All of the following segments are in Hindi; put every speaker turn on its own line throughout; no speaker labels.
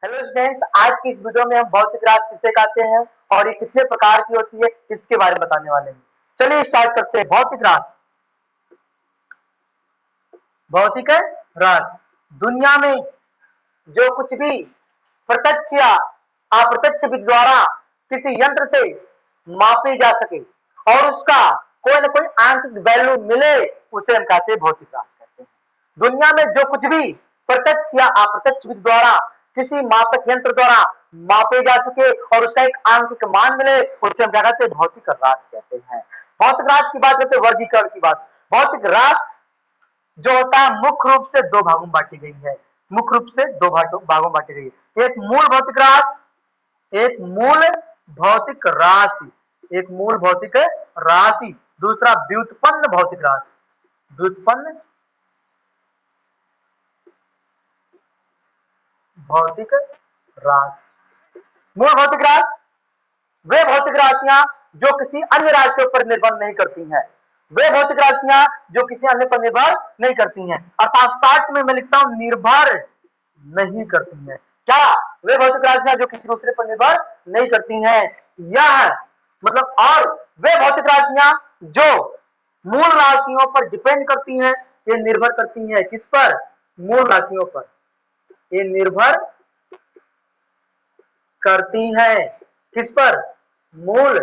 हेलो स्टूडेंट्स, आज की इस वीडियो में हम भौतिक राशि किसे कहते हैं और ये कितने प्रकार की होती है इसके बारे में बताने वाले हैं। चलिए स्टार्ट करते हैं। भौतिक राशि। भौतिक राशि दुनिया में जो कुछ भी प्रत्यक्ष या अप्रत्यक्ष विधि द्वारा किसी यंत्र से मापी जा सके और उसका कोई ना कोई आंतरिक वैल्यू मिले, उसे हम कहते हैं भौतिक राशि कहते हैं। दुनिया में जो कुछ भी प्रत्यक्ष या अप्रत्यक्ष विधि द्वारा किसी मापक यंत्र द्वारा मापे जा सके और उसका एक आंतरिक मान मिले, उसे हम क्या कहते हैं भौतिक राशि कहते हैं। भौतिक राशि की बात करते हैं, वर्गीकरण की बात। भौतिक राशि जो होता है मुख्य रूप से दो भागों में बांटी गई है। मुख्य रूप से दो भागों में बांटी गई है। एक मूल भौतिक राशि, एक मूल भौतिक राशि, एक मूल भौतिक राशि, दूसरा व्युत्पन्न भौतिक राशि। व्युत्पन्न भौतिक राशि। मूल भौतिक राशि वे भौतिक राशियां जो किसी अन्य राशियों पर निर्भर नहीं करती हैं। वे भौतिक राशियां जो किसी अन्य पर निर्भर नहीं करती हैं, अर्थात शॉर्ट में मैं लिखता हूं निर्भर नहीं करती हैं। क्या? वे भौतिक राशियां जो किसी दूसरे पर निर्भर नहीं करती हैं। यह मतलब और वे भौतिक राशियां जो मूल राशियों पर डिपेंड करती हैं, ये निर्भर करती हैं किस पर? मूल राशियों पर। ये निर्भर करती हैं किस पर? मूल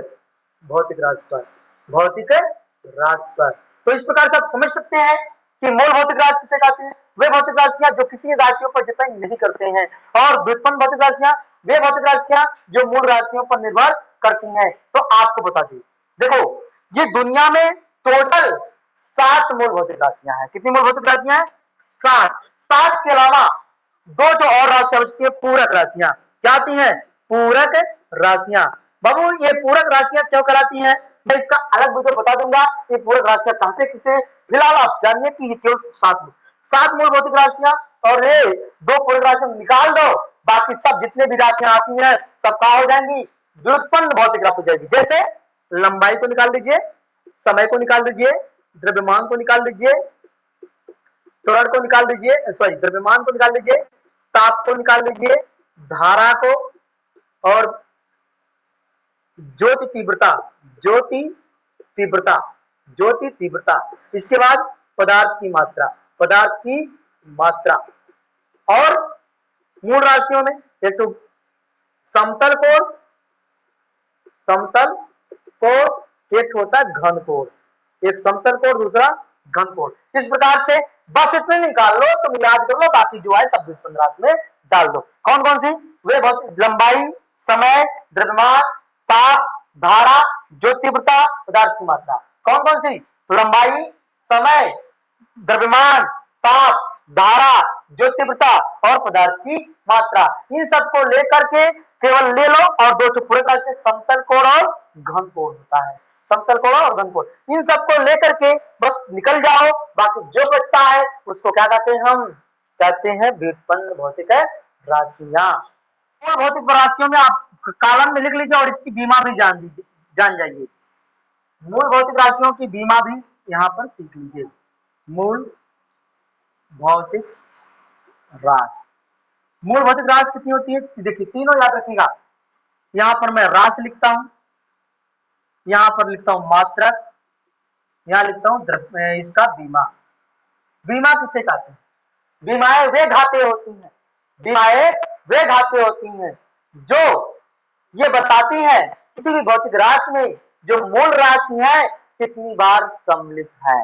भौतिक राशि पर। भौतिक राशि पर। तो इस प्रकार से आप समझ सकते हैं कि मूल भौतिक राशि किसे कहते हैं? वे भौतिक राशियां जो किसी राशियों पर डिपेंड नहीं करते हैं। और व्युत्पन्न भौतिक राशियां वे भौतिक राशियां जो मूल राशियों पर निर्भर करती हैं। तो आपको बता दी, देखो ये दुनिया में टोटल 7 मूल भौतिक राशियां हैं। कितनी मूल भौतिक राशियां हैं? 7। 7 के अलावा दो जो और राशियां बचती है, पूरक राशियां। क्या आती हैं? पूरक राशियां। बाबू ये पूरक राशियां क्यों कहलाती हैं, मैं इसका अलग वीडियो बता दूंगा। ये पूरक राशियां कहते किसे? फिलहाल आप जानिए कि ये केवल 7 मूल भौतिक राशियां और ये दो पूरक राशियां निकाल दो, बाकी सब जितने भी राशियां आती हैं सब क्या हो जाएंगी? व्युत्पन्न भौतिक राशि हो जाएगी। जैसे लंबाई को निकाल दीजिए, समय को निकाल दीजिए, द्रव्यमान को निकाल दीजिए, त्वरण को निकाल दीजिए, सॉरी द्रव्यमान को निकाल दीजिए, ताप को निकाल लीजिए, धारा को, और ज्योति तीव्रता, ज्योति तीव्रता, ज्योति तीव्रता। इसके बाद पदार्थ की मात्रा, पदार्थ की मात्रा। और मूल राशियों में एक तो समतल कोण, समतल कोण, एक होता है घन कोण। एक समतल कोण, दूसरा घन कोण। इस प्रकार से बस इतने निकाल लो, तुम याद कर लो, बाकी जो है सब व्युत्पन्न राशि में डाल दो। कौन कौन सी? वे लंबाई, समय, द्रव्यमान, ताप, धारा, ज्योति तीव्रता, पदार्थ की मात्रा। कौन कौन सी? लंबाई, समय, द्रव्यमान, ताप, धारा, ज्योति तीव्रता और पदार्थ की मात्रा। इन सबको लेकर के केवल ले लो और दो पूरक राशि, समतल कोण और घन कोण होता है। समतल कोण और घन कोण, इन सबको लेकर के बस निकल जाओ, बाकी जो बचता है उसको क्या कहते हैं? हम कहते हैं व्युत्पन्न भौतिक राशियां। मूल भौतिक राशियों में आप कॉलम में लिख लीजिए और इसकी बीमा भी जान जाइए। मूल भौतिक राशियों की बीमा भी यहाँ पर सीख लीजिए। मूल भौतिक राशि, मूल भौतिक राशि कितनी होती है? देखिए तीनों याद रखिएगा। यहां पर मैं राशि लिखता हूं, यहां पर लिखता हूं मात्रक, यहां लिखता हूं इसका बीमा। बीमा किसे कहते हैं? बीमाएं वे घाते होती हैं, बीमाएं वे घाते होती हैं जो ये बताती हैं किसी भी भौतिक राशि में जो मूल राशि है कितनी बार सम्मिलित है।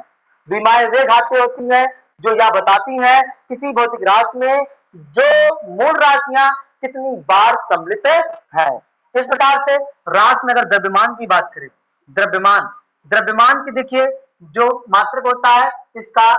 बीमाएं वे घाते होती हैं जो यह बताती हैं किसी भौतिक राशि में जो मूल राशियां कितनी बार सम्मिलित है। इस प्रकार से राशि में अगर द्रव्यमान की बात करें, द्रव्यमान, द्रव्यमान की देखिए जो मात्रक होता है इसका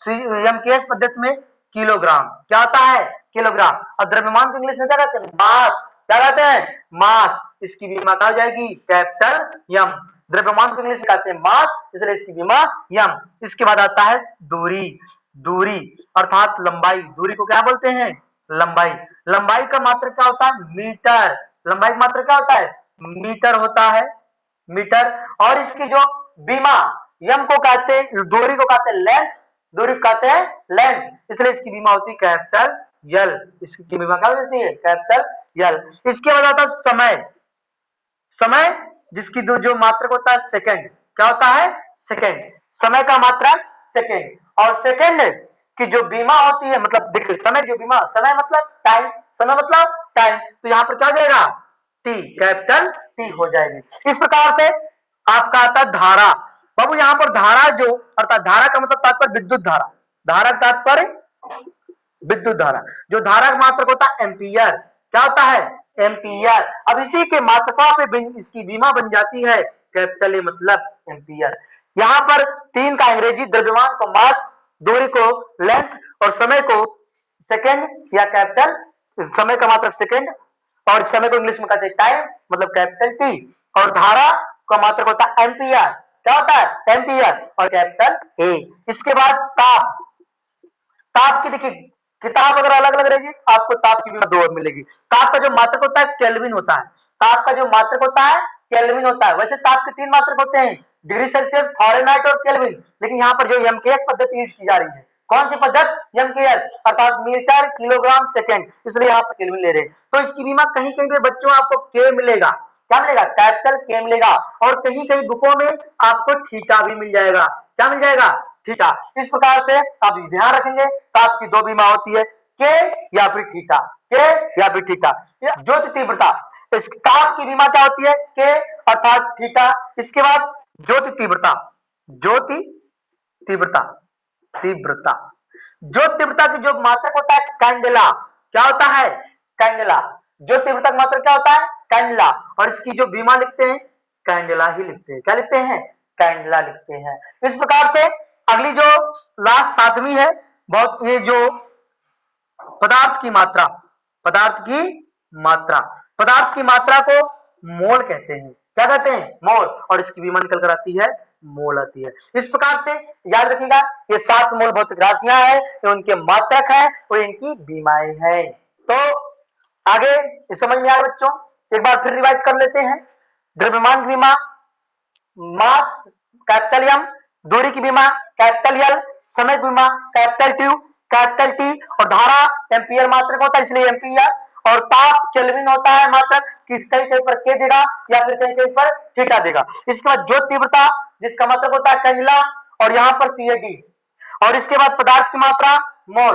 एमकेएस पद्धति में किलोग्राम। क्या होता है? किलोग्राम। और द्रव्यमान को इंग्लिश में क्या कहते हैं? मास। क्या कहते हैं? मास। इसकी बीमा क्या हो जाएगी? Capital M. द्रव्यमान को इंग्लिश में कहते हैं मास, इसलिए इसकी बीमा एम। इसके बाद आता है दूरी। दूरी अर्थात लंबाई। दूरी को क्या बोलते हैं? लंबाई। लंबाई का मात्रक क्या होता है? मीटर। लंबाई का मात्रक क्या होता है? मीटर होता है, मीटर। और इसकी जो बीमा यम को कहते हैं, दूरी को कहते हैं लेंथ, दूरी को कहते हैं लेंथ, इसलिए इसकी बीमा होती है कैपिटल यल, इसकी बीमा क्या होती है, कैपिटल यल। इसके बाद आता है समय, समय जिसकी जो मात्रक होता है सेकंड, क्या होता है, सेकंड, समय का मात्रक सेकंड। और सेकंड की जो बीमा होती है, मतलब देखिए समय जो बीमा, समय मतलब टाइम, समय मतलब टाइम, तो यहाँ पर क्या हो जाएगा, टी, कैपिटल टी हो जाएगी। इस प्रकार से आपका आता है धारा। बाबू यहाँ पर धारा जो, अर्थात धारा का मतलब तात्पर्य विद्युत धारा, धारा का तात्पर्य विद्युत धारा, जो धारा का मात्रक होता है एम्पियर, क्या होता है, एम्पियर। अब इसी के मात्रका पे इसकी बीमा बन जाती है कैपिटल ए मतलब एम्पियर। यहाँ पर तीन का अंग्रेजी, द्रव्यमान को मास, दूरी को लेंथ और समय को सेकेंड या कैपिटल, समय का मात्रक सेकेंड और समय को इंग्लिश में कहते हैं टाइम मतलब कैपिटल टी, और धारा का मात्रक होता है एम्पियर, क्या होता है, एम्पियर और कैपिटल ए। इसके बाद ताप, ताप की देखिए किताब अगर अलग अलग रहेगी आपको ताप की भी दो मिलेगी। ताप का जो मात्रक होता है केल्विन होता है, ताप का जो मात्रक होता है केल्विन होता है। वैसे ताप के तीन मात्रक होते हैं, डिग्री सेल्सियस, फारेनहाइट और केल्विन, लेकिन यहाँ पर जो एमकेएस पद्धति यूज की जा रही है, कौन सी पद्धति, एमकेएस अर्थात मीटर किलोग्राम सेकेंड, इसलिए यहाँ पर केल्विन ले रहे हैं। तो इसकी बीमा कहीं कहीं पे बच्चों आपको के मिलेगा, क्या मिलेगा, कैपिटल के मिलेगा, और कहीं कहीं बुकों में आपको थीटा भी मिल जाएगा, क्या मिल जाएगा, थीटा। इस प्रकार से आप ध्यान रखेंगे ताप की दो बीमा होती है, के या फिर थीटा, के या फिर थीटा। ज्योति तीव्रता, इस ताप की बीमा क्या होती है, के अर्थात थीटा। इसके बाद ज्योति तीव्रता, ज्योति तीव्रता, तीव्रता, ज्योति तीव्रता की जो मात्रक होता है कैंडेला, क्या होता है, कैंडेला, जो तीव्रता का मात्रक क्या होता है, कैंडेला, और इसकी जो बीमा लिखते हैं कैंडेला ही लिखते हैं, क्या लिखते हैं, कैंडेला लिखते हैं। इस प्रकार से अगली जो लास्ट सातवीं है, बहुत ये जो पदार्थ की मात्रा, पदार्थ की मात्रा, पदार्थ की मात्रा को मोल कहते हैं, क्या कहते हैं, मोल, और इसकी बीमा निकल कर आती है मोल आती है। इस प्रकार से याद रखिएगा ये 7 मोल भौतिक राशियां हैं, ये उनके मात्रक हैं और इनकी बीमाएं हैं। तो आगे इस समझ में आया बच्चों, एक बार फिर रिवाइज कर लेते हैं। द्रव्यमान की बीमा मास कैपिटल एम, दूरी की बीमा कैपिटल एल, समय की बीमा कैपिटल ट्यू, कैपिटल टी, और धारा एम्पियर मात्रक होता है इसलिए एम्पियर, और ताप केल्विन होता है मात्रक, किस कहीं कहीं पर के देगा या फिर कहीं कहीं पर थीटा देगा। इसके बाद ज्योत तीव्रता जिसका मतलब होता है कैंडेला, और यहाँ पर सीएडी, और इसके बाद पदार्थ की मात्रा मोल।